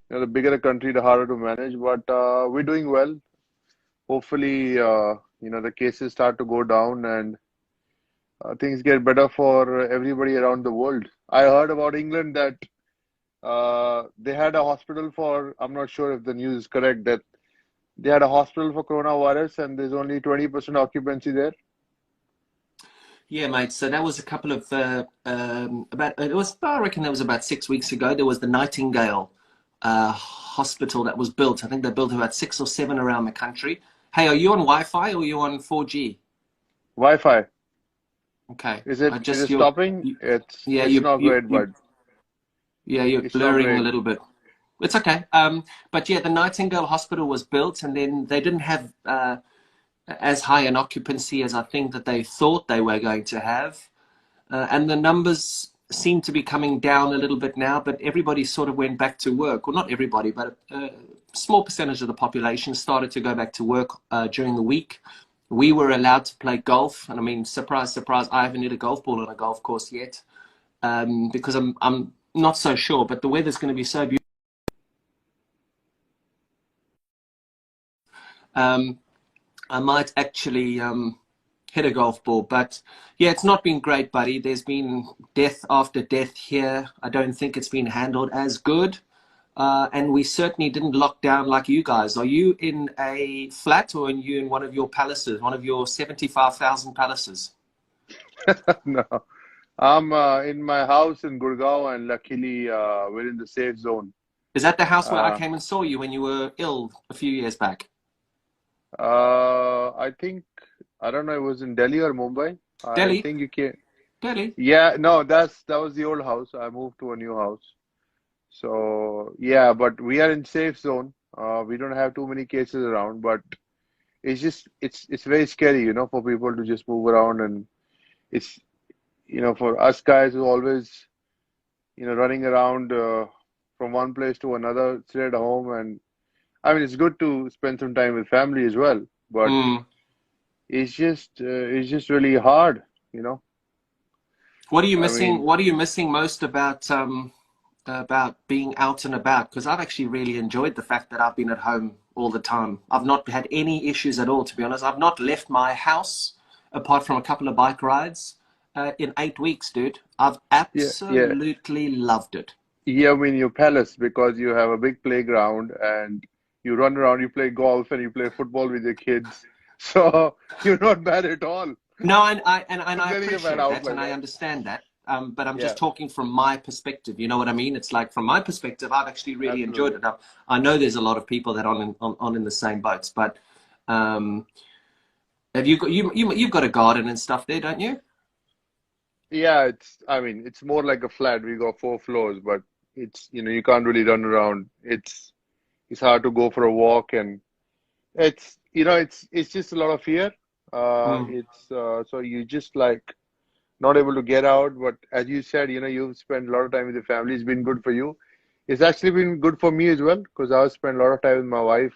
The bigger the country, the harder to manage. But we're doing well. Hopefully, the cases start to go down and things get better for everybody around the world. I heard about England that they had a hospital for, I'm not sure if the news is correct, that they had a hospital for coronavirus and there's only 20% occupancy there. Yeah, mate. So that was a couple of I reckon that was about 6 weeks ago. There was the Nightingale hospital that was built. I think they built about 6 or 7 around the country. Hey, are you on Wi-Fi or are you on 4G? Wi-Fi. Okay. Is it stopping? Yeah, It's not great, but yeah, you're it's not blurring a great. little bit. It's okay. But yeah, the Nightingale Hospital was built, and then they didn't have as high an occupancy as I think that they thought they were going to have. And the numbers seem to be coming down a little bit now, but everybody sort of went back to work. Well, not everybody, but a small percentage of the population started to go back to work during the week. We were allowed to play golf. And I mean, surprise, surprise, I haven't hit a golf ball on a golf course yet because I'm not so sure, but the weather's going to be so beautiful. I might actually hit a golf ball, but yeah, it's not been great, buddy. There's been death after death here. I don't think it's been handled as good. And we certainly didn't lock down like you guys. Are you in a flat or are you in one of your palaces, one of your 75,000 palaces? No. I'm in my house in Gurgaon, and luckily we're in the safe zone. Is that the house where I Uh, came and saw you when you were ill a few years back? I think, I don't know, it was in Delhi or Mumbai. I Delhi? think you can. Delhi? Yeah, no, that was the old house. I moved to a new house. So yeah, but we are in safe zone. We don't have too many cases around, but it's very scary, for people to just move around, and it's for us guys who always running around from one place to another, stay at home, and I mean it's good to spend some time with family as well, but Mm. it's just really hard, you know. What are you I missing? mean, What are you missing most about being out and about? Because I've actually really enjoyed the fact that I've been at home all the time. I've not had any issues at all, to be honest. I've not left my house apart from a couple of bike rides in 8 weeks, dude. I've yeah, yeah, absolutely loved it. yeah. I mean, your palace because you have a big playground and you run around, you play golf and you play football with your kids, so you're not bad at all. No, and I Getting a bad appreciate out that, like and I that. understand that. But I'm just Yeah, talking from my perspective. You know what I mean? It's like from my perspective, I've actually really enjoyed absolutely. it. I know there's a lot of people that are on in the same boats, but um, have you got you've got a garden and stuff there, don't you? Yeah, I mean, it's more like a flat. We got 4 floors, but you can't really run around. It's hard to go for a walk, and it's just a lot of fear. Mm. It's so you just like not able to get out. But as you said, you've spent a lot of time with your family. It's been good for you. It's actually been good for me as well because I've spent a lot of time with my wife,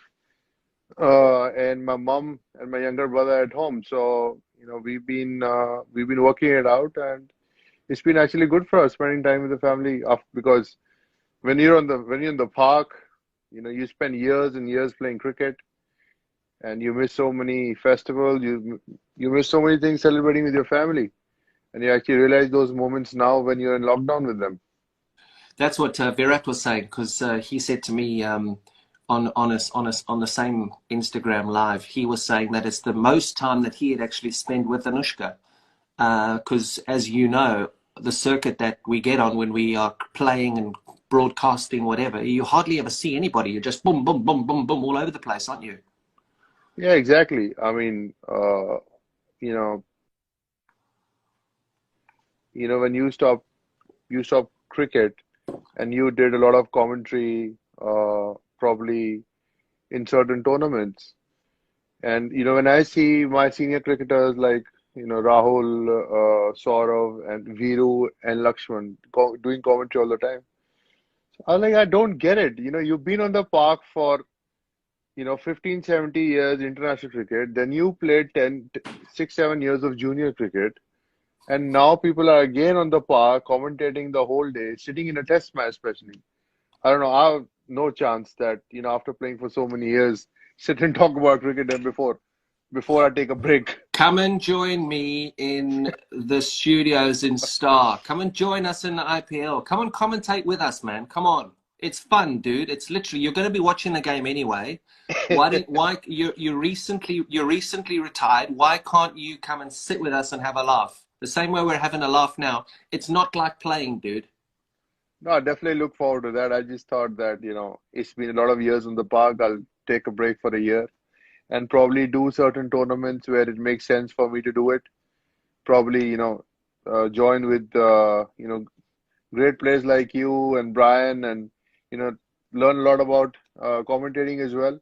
and my mom and my younger brother at home. So, we've been working it out, and it's been actually good for us spending time with the family because when you're in the park, you spend years and years playing cricket, and you miss so many festivals, you miss so many things celebrating with your family, and you actually realize those moments now when you're in lockdown with them. That's what Virat was saying because he said to me on the same Instagram live. He was saying that it's the most time that he had actually spent with Anushka. Because as you know, the circuit that we get on when we are playing and broadcasting, whatever, you hardly ever see anybody. You're just boom, boom, boom, boom, boom all over the place, aren't you? Yeah, exactly. I mean, you know, when you stop cricket and you did a lot of commentary, probably in certain tournaments. And when I see my senior cricketers like Rahul, Saurav, and Viru and Lakshman doing commentary all the time, I was like, I don't get it. You've been on the park for 15, 70 years international cricket. Then you played 10, 6, 7 years of junior cricket, and now people are again on the park commentating the whole day, sitting in a test match, especially. I don't know. no chance that, after playing for so many years, sit and talk about cricket and before I take a break. Come and join me in the studios in Star. Come and join us in the IPL. Come and commentate with us, man. Come on. It's fun, dude. It's literally you're going to be watching the game anyway. Why you're recently retired? Why can't you come and sit with us and have a laugh? The same way we're having a laugh now. It's not like playing, dude. No, I definitely look forward to that. I just thought that, it's been a lot of years in the park. I'll take a break for a year and probably do certain tournaments where it makes sense for me to do it. Probably, join with, great players like you and Brian, and, you know, learn a lot about commentating as well.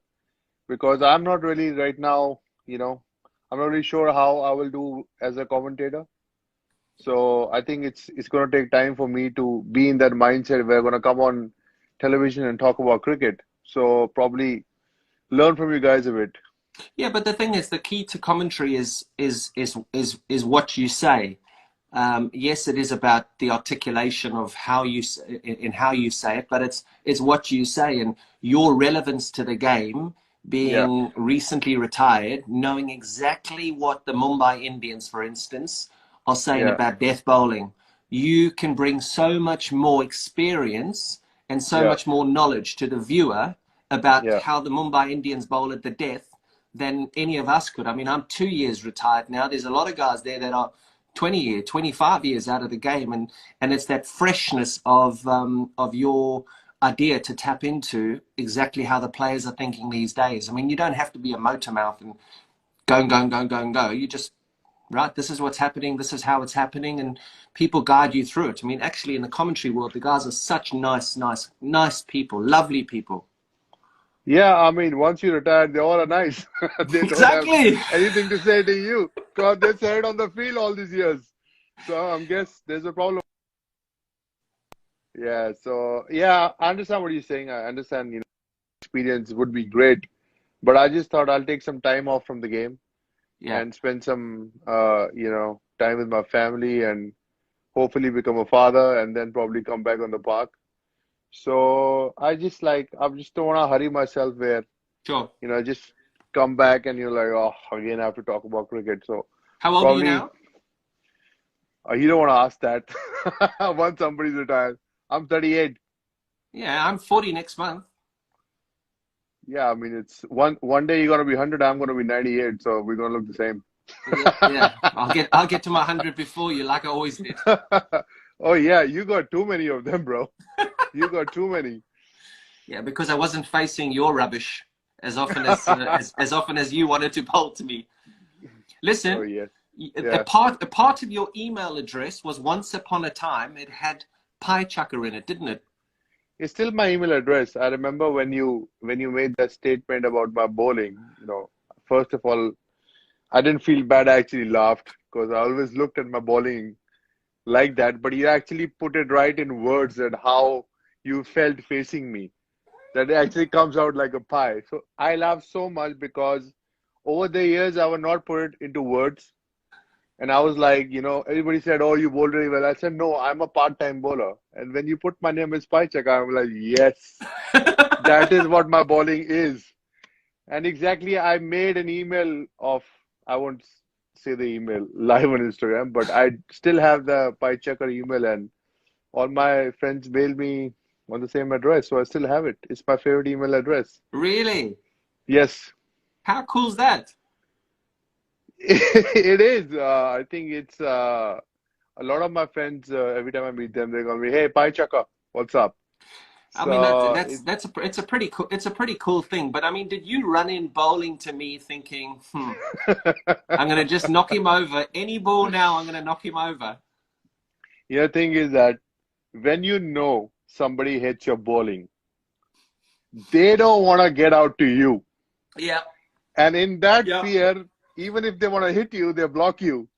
Because I'm not really right now, I'm not really sure how I will do as a commentator. So I think it's going to take time for me to be in that mindset where I'm going to come on television and talk about cricket. So probably learn from you guys a bit. Yeah, but the thing is, the key to commentary is what you say. Yes, it is about the articulation of how in how you say it, but it's what you say and your relevance to the game. Yeah, Being recently retired, knowing exactly what the Mumbai Indians, for instance, are saying yeah, about death bowling, you can bring so much more experience and so yeah, much more knowledge to the viewer about yeah, how the Mumbai Indians bowl at the death than any of us could. I mean, I'm 2 years retired now. There's a lot of guys there that are 20 years, 25 years out of the game, and it's that freshness of your idea to tap into exactly how the players are thinking these days. I mean, you don't have to be a motor mouth and go. You just right. This is what's happening. This is how it's happening, and people guide you through it. I mean, actually, in the commentary world, the guys are such nice people, lovely people. yeah. I mean, once you retire, they all are nice. They don't have Exactly. anything to say to you because they said on the field all these years. So I guess there's a problem. Yeah. So yeah, I understand what you're saying. I understand, experience would be great, but I just thought I'll take some time off from the game Yeah. and spend some, time with my family and hopefully become a father and then probably come back on the park. So I just don't want to hurry myself where, Sure. just come back and you're like, oh, again, I have to talk about cricket. So How old are you probably now? you don't want to ask that once somebody's retired. I'm 38. Yeah, I'm 40 next month. Yeah, I mean, it's one day you're gonna be 100, I'm gonna be 98, so we're gonna look the same. Yeah, yeah. I'll get to my 100 before you, like I always did. Oh yeah, you got too many of them, bro. You got too many. Yeah, because I wasn't facing your rubbish as often as often as you wanted to bowl to me. Oh Listen, yes. a Yeah. part of your email address was once upon a time it had pie chucker in it, didn't it? It's still my email address. I remember when you made that statement about my bowling, first of all, I didn't feel bad. I actually laughed because I always looked at my bowling like that, but you actually put it right in words and how you felt facing me. That it actually comes out like a pie. So I laughed so much because over the years I would not put it into words. And I was like, everybody said, "Oh, you bowl really well." I said, "No, I'm a part-time bowler." And when you put my name as Pai Chaka, I'm like, "Yes, that is what my bowling is." And exactly, I made an email of, I won't say the email live on Instagram, but I still have the Pai Chaka email, and all my friends mail me on the same address, so I still have it. It's my favorite email address. Really? Yes, How cool's that? it is. I think it's a lot of my friends. Every time I meet them, they call me, "Hey, Pai Chaka, what's up?" I mean that So that's that's a it's a pretty cool thing. But I mean, did you run in bowling to me thinking, I'm gonna just knock him over. Any ball now, I'm gonna knock him over. the other thing is that when you know somebody hits your bowling, they don't want to get out to you. Yeah. And in that Yeah. fear, even if they want to hit you, they block you.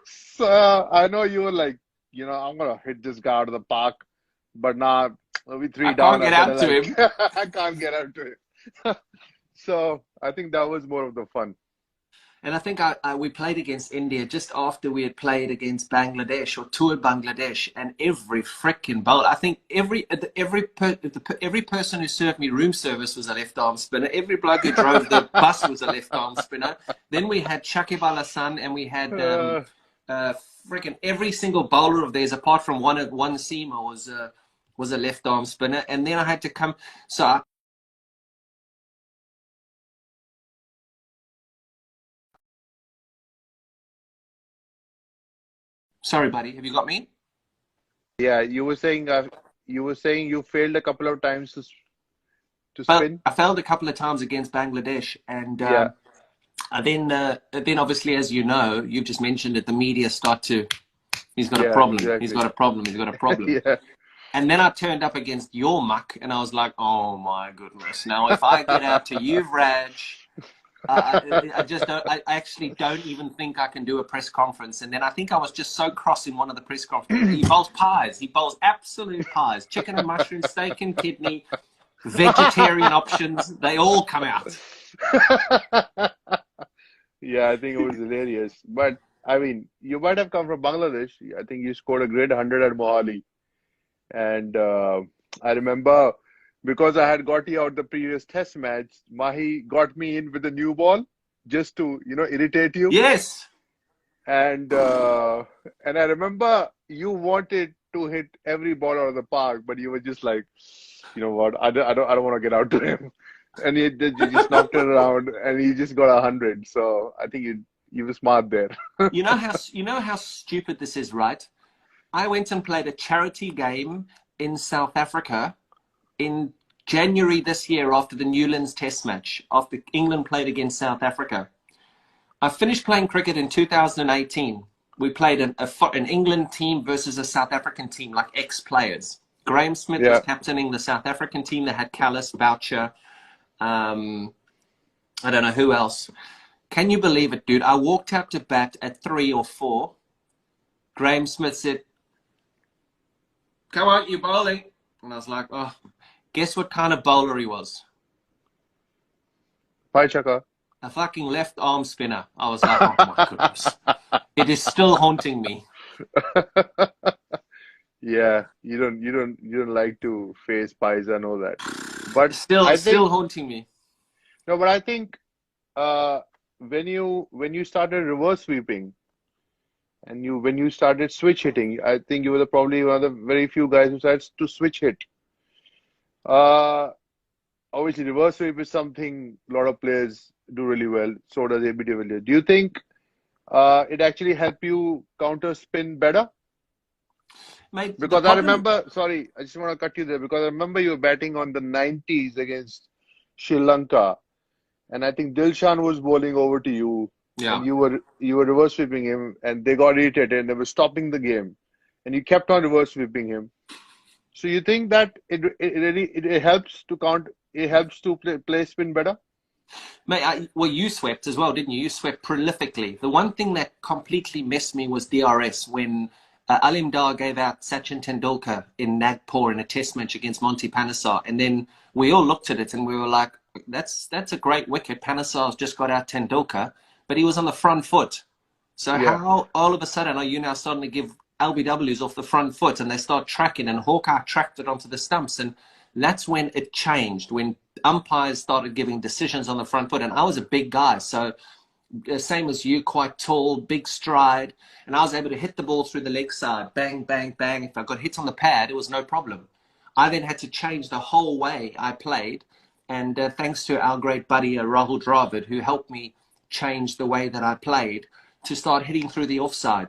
So I know you were like, I'm gonna hit this guy out of the park, but now we I three can't down. I get better out to like him. I can't get out to it. So I think that was more of the fun. And I think we played against India just after we had played against Bangladesh or toured Bangladesh, and every freaking bowler, I think every person who served me room service was a left arm spinner. Every bloke who drove the bus was a left arm spinner. Then we had Shakib Al Hasan, and we had Uh, freaking every single bowler of theirs, apart from one seamer, was a left arm spinner. And then I had to come. So sorry, buddy. Have you got me? yeah, you were saying you failed a couple of times to But spin. I failed a couple of times against Bangladesh, and Yeah, then obviously, as you know, you've just mentioned it. The media start to. He's got a yeah, problem. He's exactly. got a problem. He's got a problem. Yeah. And then I turned up against your muck, and I was like, oh my goodness. Now, if I get out to Yuvraj, I just don't. I actually don't even think I can do a press conference. And then I think I was just so cross in one of the press conferences. He bowls pies. He bowls absolute pies. Chicken and mushroom, steak and kidney, vegetarian options. They all come out. Yeah, I think it was hilarious. But I mean, you might have come from Bangladesh. I think you scored a great 100 at Mohali. And I remember because I had got you out the previous test match, Mahi got me in with a new ball just to, irritate you. Yes. And I remember you wanted to hit every ball out of the park, but you were just like, you know what, I don't want to get out to him. And you just knocked it around, and he just got 100. So I think you were smart there. You know how stupid this is, right? I went and played a charity game in South Africa in January this year after the Newlands Test match, after England played against South Africa. I finished playing cricket in 2018. We played an England team versus a South African team, like ex-players. Graham Smith was Yeah. captaining the South African team. They had Callis, Boucher, I don't know who else. Can you believe it, dude? I walked out to bat at 3 or 4. Graham Smith said, come on, you bowling. And I was like, oh, guess what kind of bowler he was? Bye, Chaka. A fucking left arm spinner. I was like, oh my goodness. It is still haunting me. Yeah, you don't like to face pies, I know that. But Still, I still think haunting me. no, but I think uh when you started reverse sweeping and when you started switch hitting, I think you were probably one of the very few guys who started to switch hit. Uh Obviously reverse sweep is something a lot of players do really well. So does AB de Villiers. Do you think it actually helped you counter spin better? Mate, the Because I problem, remember, sorry, I just want to cut you there because I remember you were batting on the 90s against Sri Lanka, and I think Dilshan was bowling over to you, and yeah. you were reverse sweeping him, and they got irritated and they were stopping the game, and you kept on reverse sweeping him. So you think that it helps to play spin better? Mate, well, you swept as well, didn't you? You swept prolifically. The one thing that completely messed me was DRS when Alim Dar gave out Sachin Tendulkar in Nagpur in a test match against Monty Panesar. And then we all looked at it and we were like, that's a great wicket. Panesar's just got out Tendulkar, but he was on the front foot. So Yeah, how all of a sudden are you now starting to give LBWs off the front foot and they start tracking and Hawkeye tracked it onto the stumps and that's when it changed, when umpires started giving decisions on the front foot. And I was a big guy, so same as you, quite tall, big stride, and I was able to hit the ball through the leg side, bang, bang, bang. If I got hit on the pad, it was no problem. I then had to change the whole way I played, and thanks to our great buddy Rahul Dravid, who helped me change the way that I played to start hitting through the offside.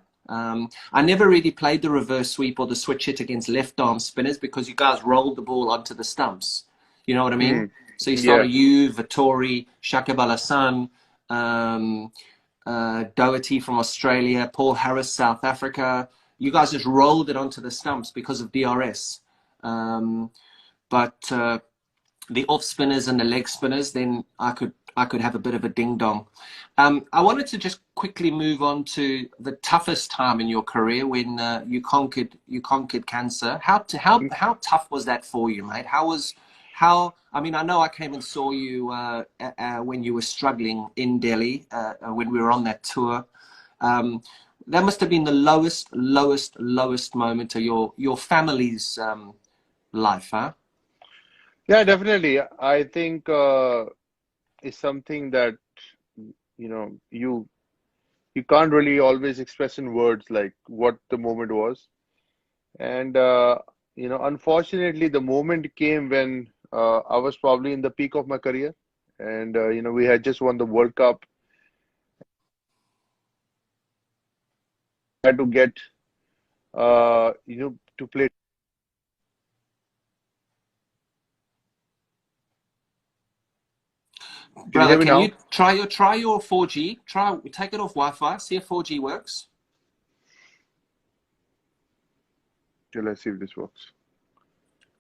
I never really played the reverse sweep or the switch hit against left arm spinners because you guys rolled the ball onto the stumps. You know what I mean? mm, So you yeah, started you, Vittori, Shakib Al Hasan, um, Doherty from Australia, Paul Harris, South Africa. You guys just rolled it onto the stumps because of DRS. Um, but the off spinners and the leg spinners, then I could have a bit of a ding dong. I wanted to just quickly move on to the toughest time in your career when you conquered cancer. How tough was that for you, mate? how, I mean, I know I came and saw you when you were struggling in Delhi, when we were on that tour. Um, that must have been the lowest moment of your family's life, huh? Yeah, definitely. I think it's something that you can't really always express in words like what the moment was. And unfortunately, the moment came when I was probably in the peak of my career, and we had just won the World Cup. I had to get to play. Can you Brother, hear me can now? you try your 4G? Try take it off Wi-Fi. See if 4G works. Okay, let's see if this works.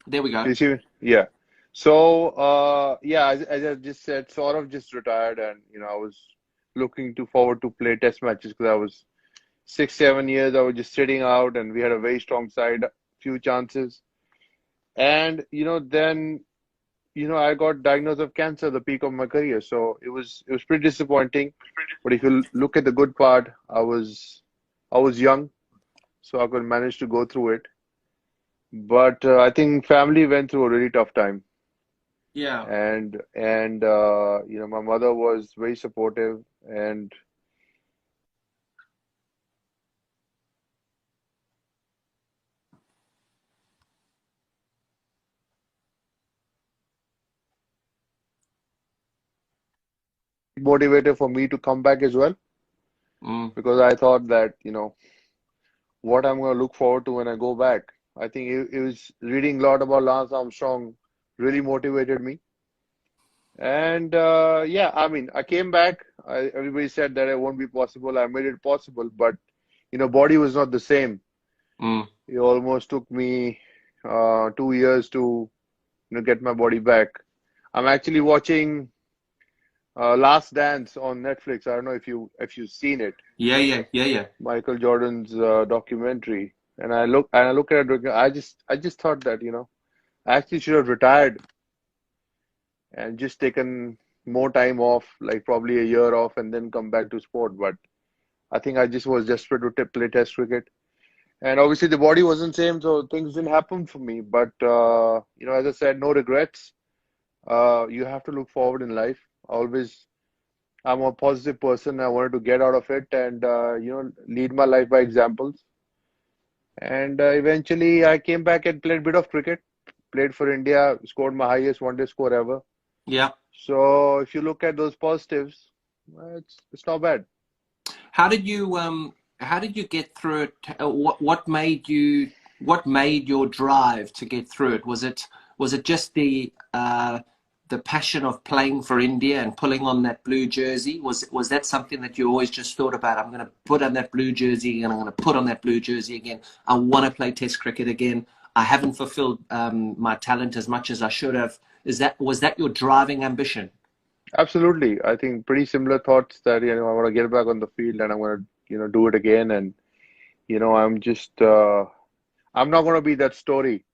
There we Can go. you see me? Yeah. So yeah, as I just said, sort of just retired, and I was looking to forward to play test matches because I was 6, 7 years. I was just sitting out, and we had a very strong side, few chances, and then I got diagnosed of cancer at the peak of my career. So it was pretty disappointing. But if you look at the good part, I was young, so I could manage to go through it. But I think family went through a really tough time, Yeah. and my mother was very supportive and motivated for me to come back as well Mm. because I thought that what I'm going to look forward to when I go back. I think it was reading a lot about Lance Armstrong really motivated me. And yeah, I mean, I came back. Everybody said that it won't be possible. I made it possible, but body was not the same. Mm. It almost took me 2 years to get my body back. I'm actually watching Last Dance on Netflix. I don't know if you've seen it, Yeah, yeah, yeah, yeah. Michael Jordan's documentary. And I look at it. I just thought that I actually should have retired and just taken more time off, like probably a year off, and then come back to sport. But I think I just was desperate to play Test cricket, and obviously the body wasn't same, so things didn't happen for me. But as I said, no regrets. You have to look forward in life. Always, I'm a positive person. I wanted to get out of it and lead my life by examples. And eventually, I came back and played a bit of cricket. Played for India, scored my highest one-day score ever. Yeah. So if you look at those positives, it's not bad. How did you get through it? What made your drive to get through it? Was it just the passion of playing for India and pulling on that blue jersey? Was that something that you always just thought about? I'm going to put on that blue jersey and I'm going to put on that blue jersey again. I want to play Test cricket again. I haven't fulfilled my talent as much as I should have. Was that your driving ambition? Absolutely. I think pretty similar thoughts that, I want to get back on the field and I'm going to, do it again. And, I'm not going to be that story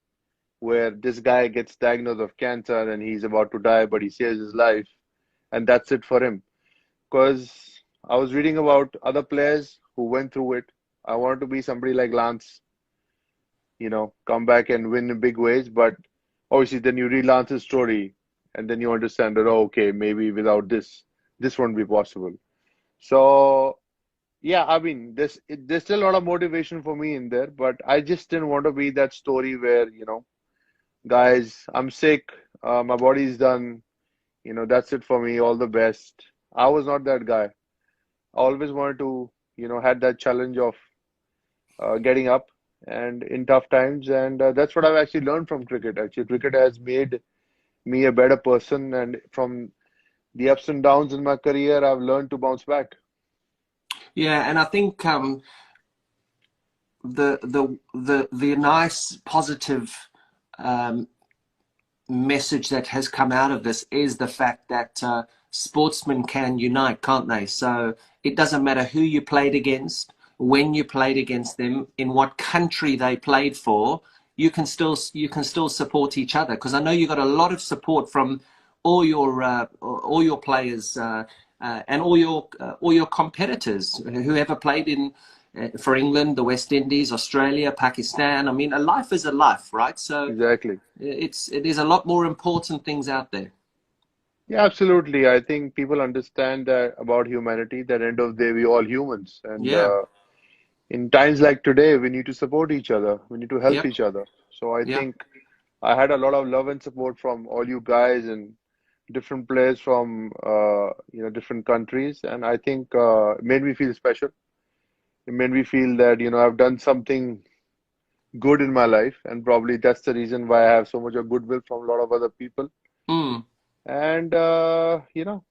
where this guy gets diagnosed of cancer and he's about to die, but he saves his life and that's it for him. Because I was reading about other players who went through it. I wanted to be somebody like Lance, come back and win in big ways. But obviously, then you read Lance's story and then you understand that, oh, okay, maybe without this won't be possible. So, yeah, I mean, there's still a lot of motivation for me in there, but I just didn't want to be that story where, guys, I'm sick, my body's done, that's it for me, all the best. I was not that guy. I always wanted to, had that challenge of getting up and in tough times, and that's what I've actually learned from cricket. Actually, cricket has made me a better person, and from the ups and downs in my career, I've learned to bounce back. Yeah, and I think the nice positive um, message that has come out of this is the fact that sportsmen can unite, can't they? So it doesn't matter who you played against, when you played against them, in what country they played for. you can still support each other, because I know you got a lot of support from all your players and all your competitors who ever played in for England, the West Indies, Australia, Pakistan. I mean, a life is a life, right? So Exactly. it is a lot more important things out there. Yeah, absolutely. I think people understand that about humanity, that end of the day, we all humans. And Yeah. in times like today, we need to support each other. We need to help Yep. each other. So I Yep. think I had a lot of love and support from all you guys and different players from different countries. And I think it made me feel special. It made me feel that, I've done something good in my life, and probably that's the reason why I have so much of goodwill from a lot of other people. Mm. And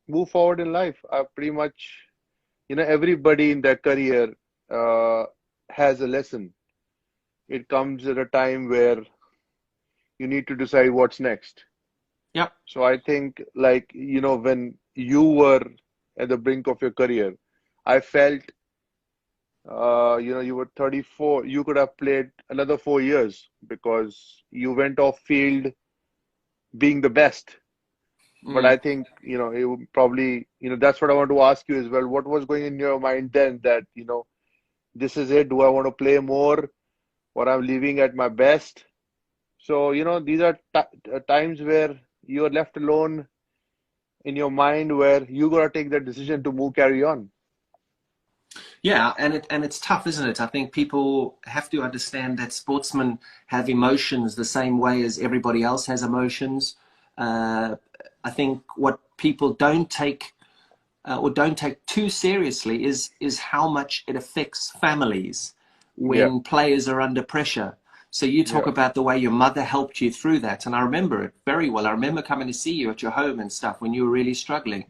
move forward in life. I pretty much, everybody in their career uh, has a lesson. It comes at a time where you need to decide what's next. Yep. So I think, like, when you were at the brink of your career, I felt, you were 34, you could have played another 4 years because you went off field being the best. But Mm. I think, it would probably, that's what I want to ask you as well. What was going in your mind then that, this is it? Do I want to play more or I'm leaving at my best? So, these are times where you're left alone in your mind where you got to take that decision to move, carry on. Yeah, and it's tough, isn't it? I think people have to understand that sportsmen have emotions the same way as everybody else has emotions. Uh, I think what people don't take or don't take too seriously is how much it affects families Yeah, when players are under pressure. So you talk yeah, about the way your mother helped you through that, and I remember it very well. I remember coming to see you at your home and stuff when you were really struggling,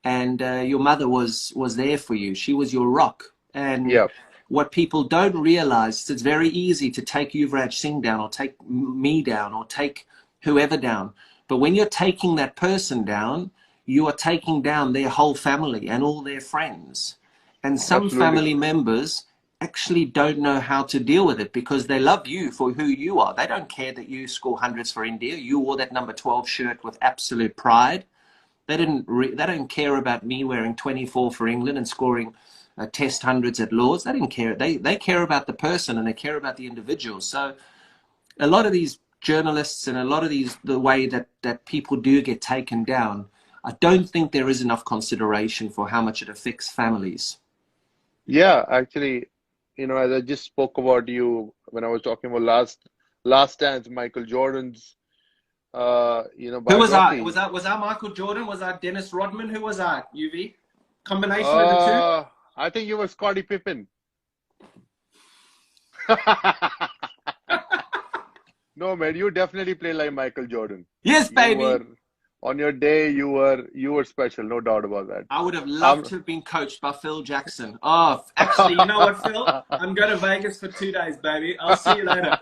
and your mother was there for you. She was your rock. And yeah, what people don't realize is it's very easy to take Yuvraj Singh down or take me down or take whoever down. But when you're taking that person down, you are taking down their whole family and all their friends. And some absolutely. family members actually don't know how to deal with it because they love you for who you are. They don't care that you score hundreds for India. You wore that number 12 shirt with absolute pride. They don't care about me wearing 24 for England and scoring test hundreds at Lords. They didn't care. They care about the person and they care about the individual. So a lot of these journalists and a lot of the way that people do get taken down, I don't think there is enough consideration for how much it affects families. Yeah, actually, as I just spoke about you when I was talking about last dance, Michael Jordan's Who was I? biography. Was I Michael Jordan? Was I Dennis Rodman? Who was I? UV? Combination of the two? Uh, I think you were Scottie Pippen. No, man, you definitely play like Michael Jordan. Yes, You baby. were on your day, you were special, no doubt about that. I would have loved Um, to have been coached by Phil Jackson. Oh, actually, you know what, Phil? I'm going to Vegas for 2 days, baby. I'll see you later.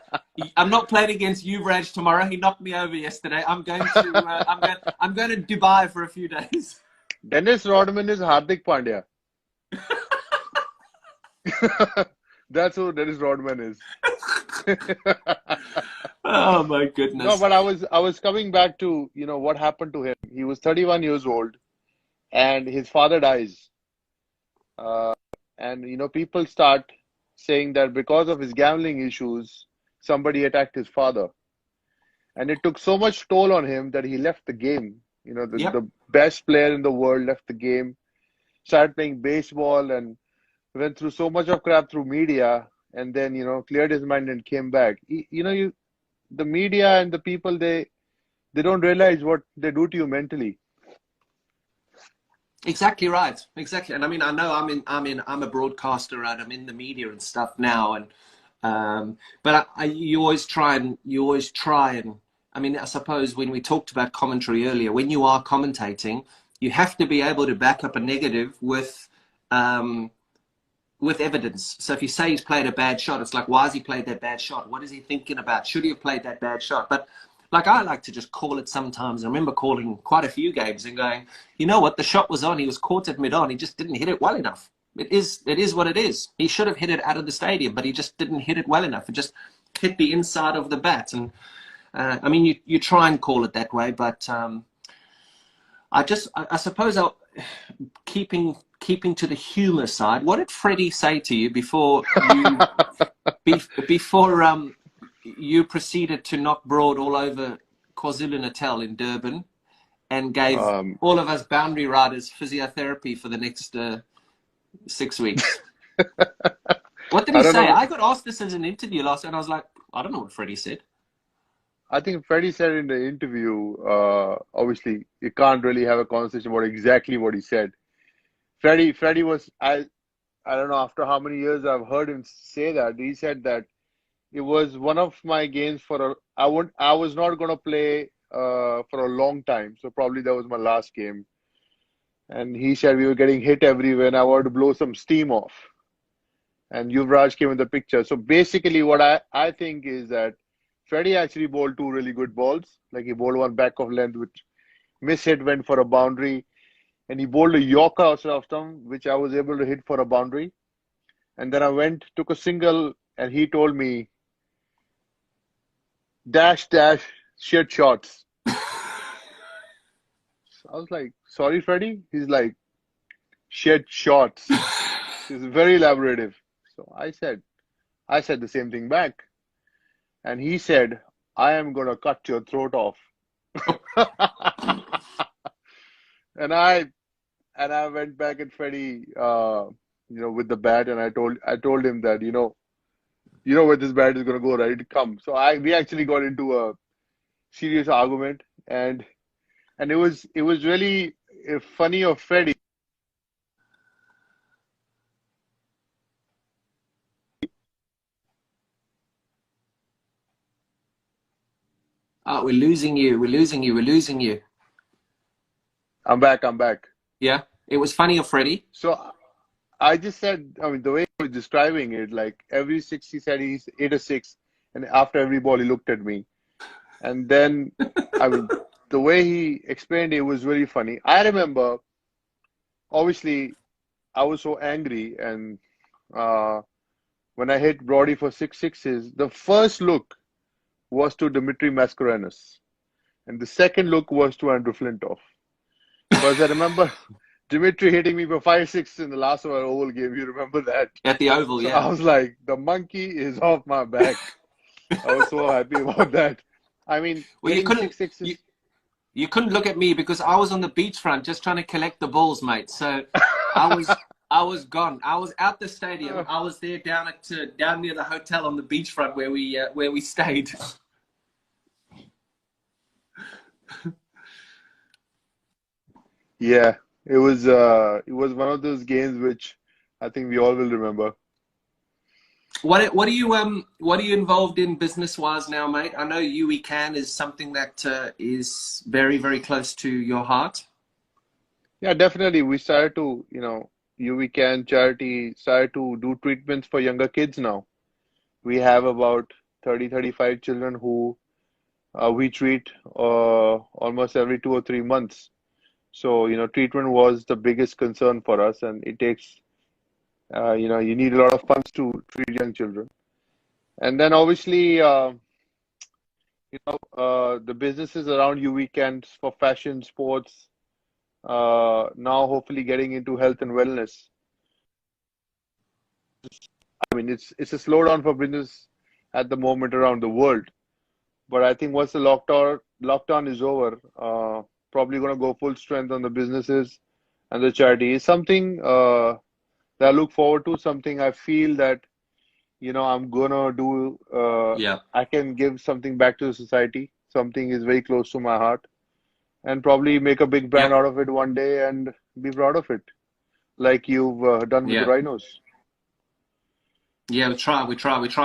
I'm not playing against Yuvraj tomorrow. He knocked me over yesterday. I'm going to Dubai for a few days. Dennis Rodman is Hardik Pandya. That's who Dennis Rodman is. Oh my No, goodness. but I was coming back to, what happened to him. He was 31 years old and his father dies. Uh, and people start saying that because of his gambling issues, somebody attacked his father. And it took so much toll on him that he left the game. Yep. The best player in the world left the game, started playing baseball and went through so much of crap through media and then, cleared his mind and came back. The media and the people, they don't realize what they do to you mentally. Exactly right. Exactly. And I mean, I know I'm a broadcaster and I'm in the media and stuff now. And, but you always try and, I mean, I suppose when we talked about commentary earlier, when you are commentating, you have to be able to back up a negative um, with evidence. So if you say he's played a bad shot, it's like, why has he played that bad shot? What is he thinking about? Should he have played that bad shot? But like I like to just call it sometimes. I remember calling quite a few games and going, you know what, the shot was on. He was caught at mid-on. He just didn't hit it well enough. It is what it is. He should have hit it out of the stadium, but he just didn't hit it well enough. It just hit the inside of the bat. And I mean, you try and call it that way, but I suppose keeping to the humour side. What did Freddie say to you before you proceeded to knock broad all over KwaZulu-Natal in Durban and gave Um, all of us boundary riders physiotherapy for the next 6 weeks? What did I he don't say? know. I got asked this as an interview last, and I was like, I don't know what Freddie said. I think Freddie said in the interview, obviously, you can't really have a conversation about exactly what he said. Freddie was, I don't know, after how many years I've heard him say that, he said that it was one of my games I was not going to play for a long time. So probably that was my last game. And he said we were getting hit everywhere and I wanted to blow some steam off. And Yuvraj came in the picture. So basically, what I think is that Freddie actually bowled two really good balls. Like he bowled one back of length, which miss hit went for a boundary, and he bowled a Yorker outside of stump, which I was able to hit for a boundary. And then I went, took a single, and he told me, dash, dash, shit shots. So I was like, sorry, Freddie? He's like, shit shots. He's very elaborative. So I said the same thing back. And he said, I am going to cut your throat off. And I went back at Freddie, with the bat, and I told him that, where this bat is going to go, right? Come. So we actually got into a serious argument, and it was really funny of Freddie. Oh, we're losing you. We're losing you. We're losing you. I'm back. I'm back. Yeah. It was funny of Freddie. So I just said, I mean, the way he was describing it, like every six he said he's hit a six, and after every ball he looked at me, and then, I mean, the way he explained it was very funny. I remember, obviously, I was so angry, and uh, when I hit Brody for six sixes, the first look was to Dimitri Mascarenhas, and the second look was to Andrew Flintoff. Because I remember Dimitri hitting me for 5 6 in the last of our Oval game. You remember that? At the Oval, So yeah. I was like, the monkey is off my back. I was so happy about that. I mean, Well, hitting six you, sixes. you couldn't look at me because I was on the beachfront just trying to collect the balls, mate. So I was gone. I was out the stadium. I was there down near the hotel on the beachfront where we stayed. Yeah, it was one of those games which I think we all will remember. What are you involved in business wise now, mate? I know you we can is something that is very very close to your heart. Yeah, definitely. We started to, UV Can charity started to do treatments for younger kids now. We have about 30-35 children who we treat almost every 2 or 3 months. So, treatment was the biggest concern for us, and it takes, you need a lot of funds to treat young children. And then obviously, the businesses around you weekends for fashion, sports, now hopefully getting into health and wellness. I mean, it's a slowdown for business at the moment around the world. But I think once the lockdown is over, probably going to go full strength on the businesses and the charity. Is something that I look forward to. Something I feel that I'm gonna do. Yeah. I can give something back to the society. Something is very close to my heart, and probably make a big brand Yep. out of it one day and be proud of it, like you've done with the Yeah. rhinos. Yeah, we try.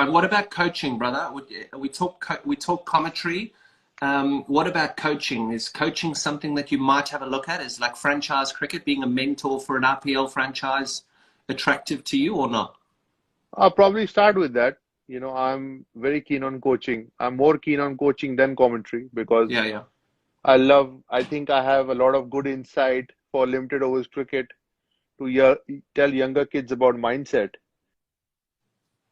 What about coaching, brother? We talk commentary. What about coaching? Is coaching something that you might have a look at? Is like franchise cricket, being a mentor for an RPL franchise, attractive to you or not? I'll probably start with that. I'm very keen on coaching. I'm more keen on coaching than commentary Yeah, because yeah. I think I have a lot of good insight for limited overs cricket to tell younger kids about mindset.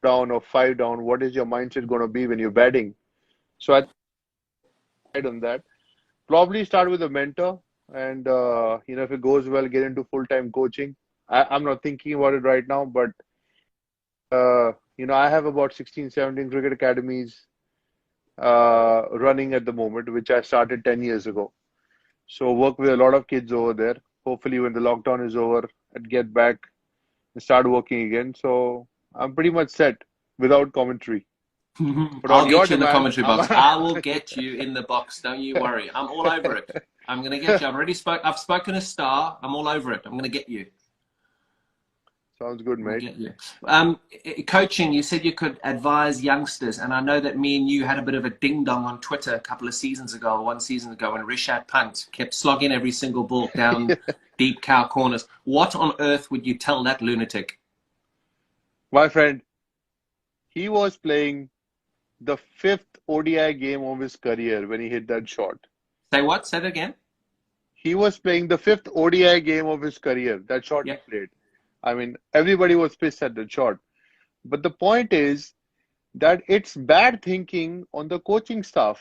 down or 5 down, what is your mindset going to be when you're batting? So I decide on that. Probably start with a mentor, and if it goes well, get into full-time coaching. I'm not thinking about it right now, but I have about 16, 17 cricket academies running at the moment, which I started 10 years ago. So work with a lot of kids over there. Hopefully, when the lockdown is over, I'd get back and start working again. So I'm pretty much set without commentary. But on I'll your get you in the demand, commentary box. I will get you in the box. Don't you worry. I'm all over it. I'm going to get you. I've spoken to Star. I'm all over it. I'm going to get you. Sounds good, I'm going mate. to get you. Coaching, you said you could advise youngsters. And I know that me and you had a bit of a ding-dong on Twitter a couple of seasons ago, one season ago, when Rishabh Pant kept slogging every single ball down deep cow corners. What on earth would you tell that lunatic? My friend, he was playing the fifth ODI game of his career when he hit that shot. Say what? Say that again? He was playing the fifth ODI game of his career, that shot he Yep. played. I mean, everybody was pissed at that shot. But the point is that it's bad thinking on the coaching staff,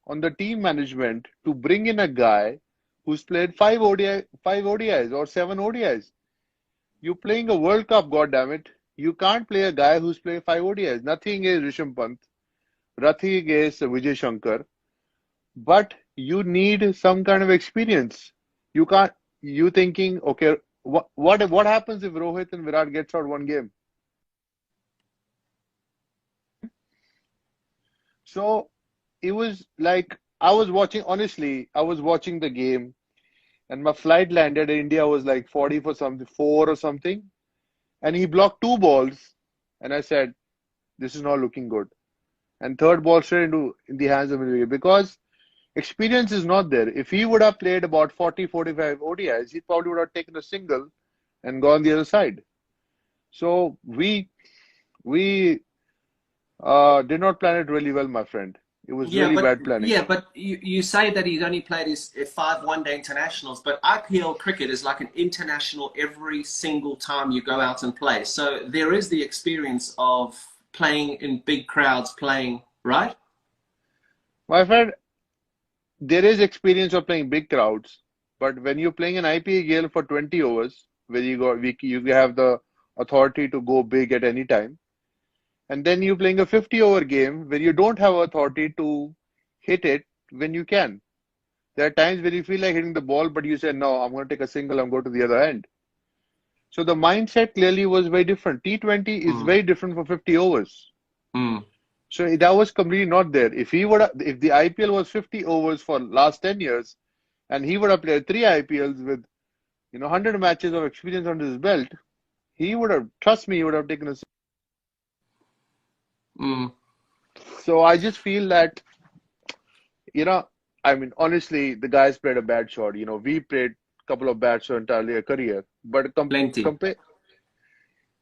on the team management to bring in a guy who's played five ODIs or seven ODIs. You're playing a World Cup, goddammit. You can't play a guy who's played five ODIs. Nothing is Rishabh Pant. Nothing against Vijay Shankar. But you need some kind of experience. You can't. You thinking, okay, what happens if Rohit and Virat gets out one game? So it was like I was watching. Honestly, I was watching the game, and my flight landed. India was like 40 for something, four or something, and he blocked two balls, and I said, "This is not looking good." And third ball straight into in the hands of India because experience is not there. If he would have played about 40, 45 ODIs, he probably would have taken a single and gone the other side. So we did not plan it really well, my friend. It was Yeah, really but bad planning. yeah, but you say that he's only played his five one-day internationals, but IPL cricket is like an international every single time you go out and play. So there is the experience of playing in big crowds, playing, right? My friend, there is experience of playing big crowds, but when you're playing an IPL for 20 overs, where you have the authority to go big at any time, and then you're playing a 50 over game where you don't have authority to hit it when you can. There are times where you feel like hitting the ball, but you say, no, I'm going to take a single, I'm going to the other end. So the mindset clearly was very different. T20 is Mm, very different for 50 overs. mm, So that was completely not there. If the IPL was 50 overs for last 10 years, and he would have played three IPLs with 100 matches of experience under his belt, he would have, trust me, he would have taken a. mm. So I just feel that, you know, I mean, honestly, the guys played a bad shot. We played a couple of bad shots entirely a career. But Plenty. compare,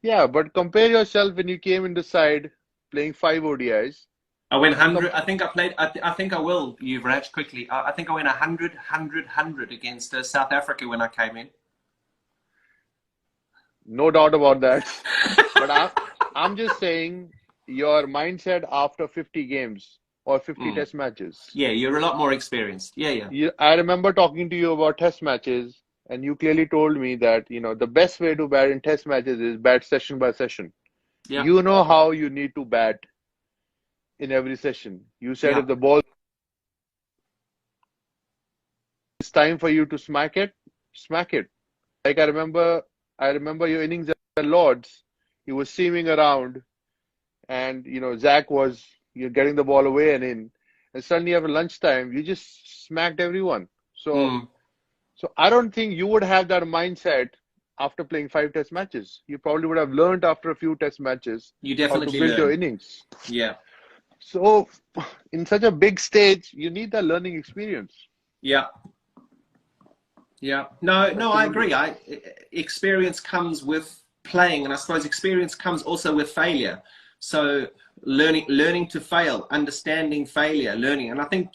yeah, but compare yourself when you came in the side playing five ODIs I went and 100. I think I played. I think I will. Yuvraj, quickly. I think I went 100, 100, 100 against South Africa when I came in. no doubt about that. But I'm just saying your mindset after 50 games or 50 Mm. test matches. Yeah, you're a lot more experienced. Yeah, yeah, I remember talking to you about test matches, and you clearly told me that, the best way to bat in test matches is bat session by session. yeah, You know how you need to bat in every session. You said yeah. if the ball is time for you to smack it, smack it. Like I remember your innings at Lords. He was seaming around, and Zach was you're getting the ball away and in, and suddenly after lunchtime you just smacked everyone. So Mm. so I don't think you would have that mindset after playing five test matches. You probably would have learned after a few test matches You how to definitely build your learn. innings. Yeah, So in such a big stage, you need that learning experience. yeah, yeah. No, no, I Absolutely. agree. Experience comes with playing, and I suppose experience comes also with failure. So learning to fail, understanding failure, learning. And I think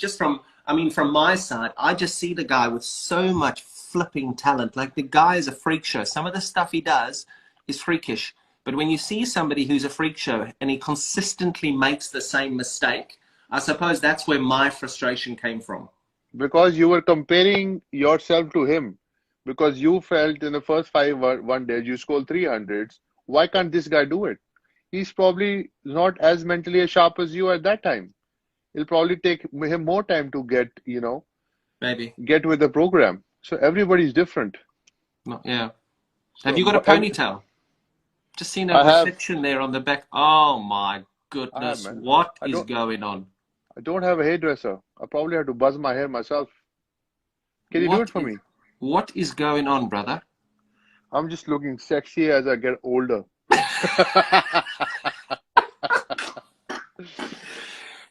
I mean, from my side, I just see the guy with so much flipping talent. Like the guy is a freak show. Some of the stuff he does is freakish. But when you see somebody who's a freak show and he consistently makes the same mistake, I suppose that's where my frustration came from. Because you were comparing yourself to him. Because you felt in the first five one days you scored 300s. Why can't this guy do it? He's probably not as mentally as sharp as you at that time. It'll probably take him more time to get, Maybe. get with the program. So everybody's different. Yeah. Have So you got a but ponytail? Just seen a I have, reflection there on the back. Oh my I have, goodness, man. what I is don't, going on? I don't have a hairdresser. I probably have to buzz my hair myself. Can you do it What for is me? what is going on, brother? I'm just looking sexy as I get older.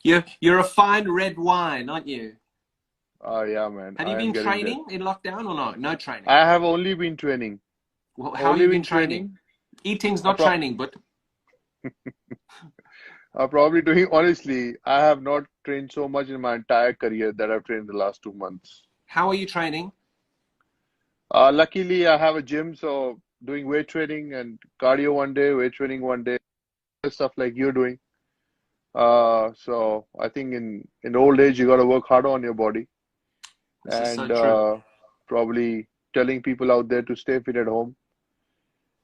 You're a fine red wine, aren't you? Oh yeah, man. Have you I am been getting there. training in lockdown or no? No training. I have only been training. Well, how have Only you been been training? training. Eating's I not pro training, but I'm probably doing, honestly, I have not trained so much in my entire career that I've trained the last 2 months. how are you training? Luckily, I have a gym, so doing weight training and cardio one day, weight training one day, stuff like you're doing. So I think in old age, you got to work harder on your body This is so and true. probably telling people out there to stay fit at home.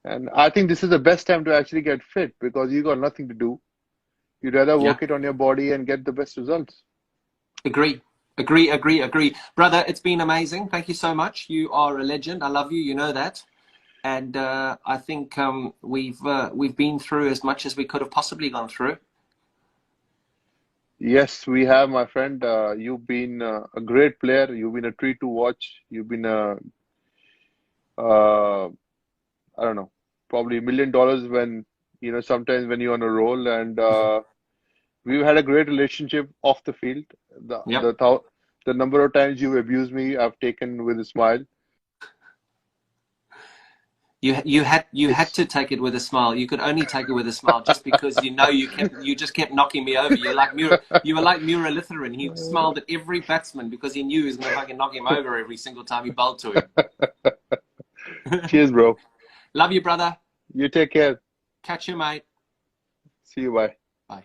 And I think this is the best time to actually get fit because you got nothing to do. You'd rather Yeah. work it on your body and get the best results. Agree. Agree, agree, agree. Brother, it's been amazing. Thank you so much. You are a legend. I love you. You know that. And I think we've been through as much as we could have possibly gone through. Yes, we have, my friend. You've been a great player. You've been a treat to watch. You've been uh, I don't know, probably $1 million when, sometimes when you're on a roll. And we've had a great relationship off the field. The, Yep. the, thou- the number of times you abused me, I've taken with a smile. You had It's to take it with a smile. You could only take it with a smile just because you just kept knocking me over. You were like Muralitharan. He smiled at every batsman because he knew he was going to fucking knock him over every single time he bowled to him. cheers, bro. Love you, brother. You take care. Catch you, mate. See you. Bye. Bye.